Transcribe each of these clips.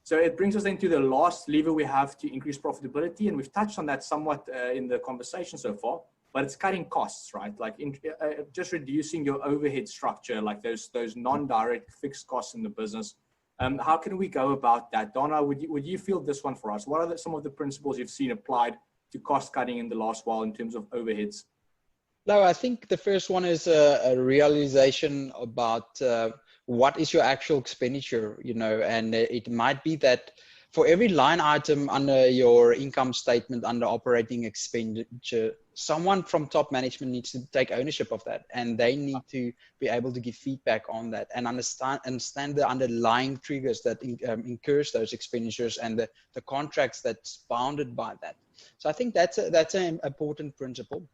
So it brings us into the last lever we have to increase profitability. And we've touched on that somewhat in the conversation so far, but it's cutting costs, right? Like just reducing your overhead structure, like those non-direct fixed costs in the business. How can we go about that? Donna, would you field this one for us? What are some of the principles you've seen applied to cost cutting in the last while in terms of overheads? No, I think the first one is a realization about what is your actual expenditure, and it might be that for every line item under your income statement, under operating expenditure, someone from top management needs to take ownership of that, and they need to be able to give feedback on that and understand the underlying triggers that incurs those expenditures and the contracts that's bounded by that. So I think that's an important principle.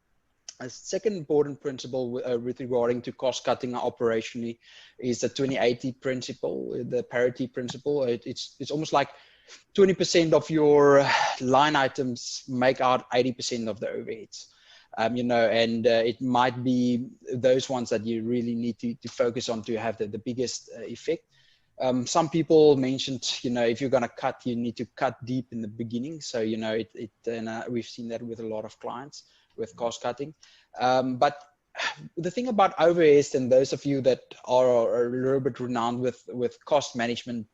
A second important principle with regarding to cost cutting operationally is the 20-80 principle, the parity principle. It's almost like 20% of your line items make out 80% of the overheads. And it might be those ones that you really need to focus on to have the biggest effect. Some people mentioned, if you're going to cut, you need to cut deep in the beginning. So, we've seen that with a lot of clients with cost cutting. But the thing about overheads, and those of you that are a little bit renowned with cost management,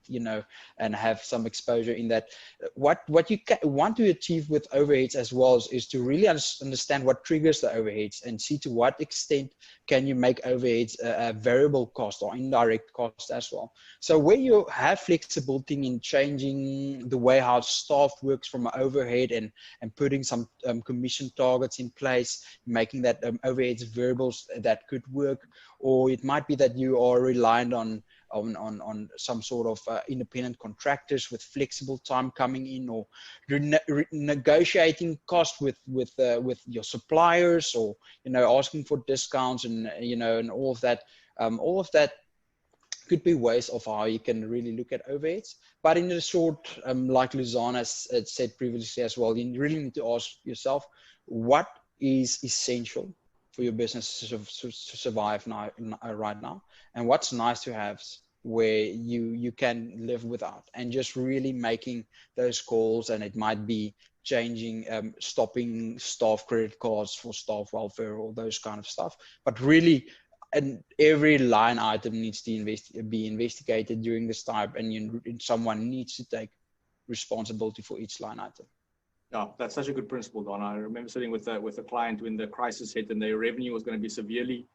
and have some exposure in that, what you want to achieve with overheads as well is to really understand what triggers the overheads and see to what extent can you make overheads a variable cost or indirect cost as well. So where you have flexibility in changing the way how staff works from overhead and putting some commission targets in place, making that overheads variables that could work, or it might be that you are reliant on some sort of independent contractors with flexible time coming in, or negotiating cost with your suppliers, or asking for discounts and all of that. All of that could be ways of how you can really look at overheads. But in the short, like Luzana said previously as well, you really need to ask yourself what is essential for your business to survive right now, and what's nice to have where you can live without, and just really making those calls. And it might be changing, stopping staff credit cards for staff welfare, or those kind of stuff. But really, and every line item needs to be investigated during this time, and someone needs to take responsibility for each line item. Yeah, that's such a good principle, Don. I remember sitting with a client when the crisis hit and their revenue was going to be severely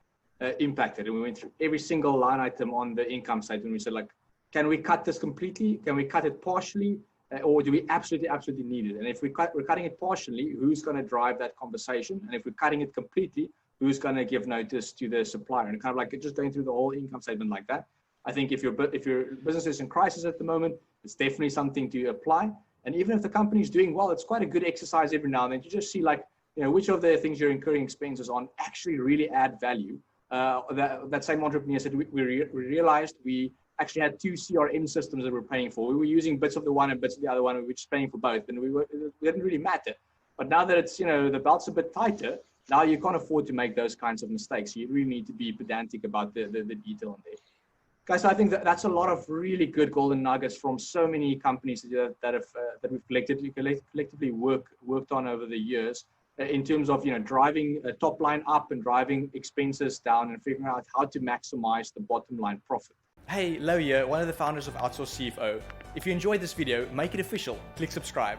impacted. And we went through every single line item on the income statement. And we said, like, can we cut this completely? Can we cut it partially? Or do we absolutely need it? And if we're cutting it partially, who's going to drive that conversation? And if we're cutting it completely, who's going to give notice to the supplier? And kind of like just going through the whole income statement like that. I think if your business is in crisis at the moment, it's definitely something to apply. And even if the company is doing well, it's quite a good exercise every now and then to just see, like, which of the things you're incurring expenses on actually really add value. That same entrepreneur said we realized we actually had two CRM systems that we're paying for. We were using bits of the one and bits of the other one, and we were just paying for both, and it didn't really matter. But now that it's, the belt's a bit tighter, now you can't afford to make those kinds of mistakes. You really need to be pedantic about the detail on there. Guys, I think that's a lot of really good golden nuggets from so many companies that we've collectively worked on over the years, in terms of driving a top line up and driving expenses down and figuring out how to maximize the bottom line profit. Hey, Lau here, one of the founders of Outsourced CFO. If you enjoyed this video, make it official. Click subscribe.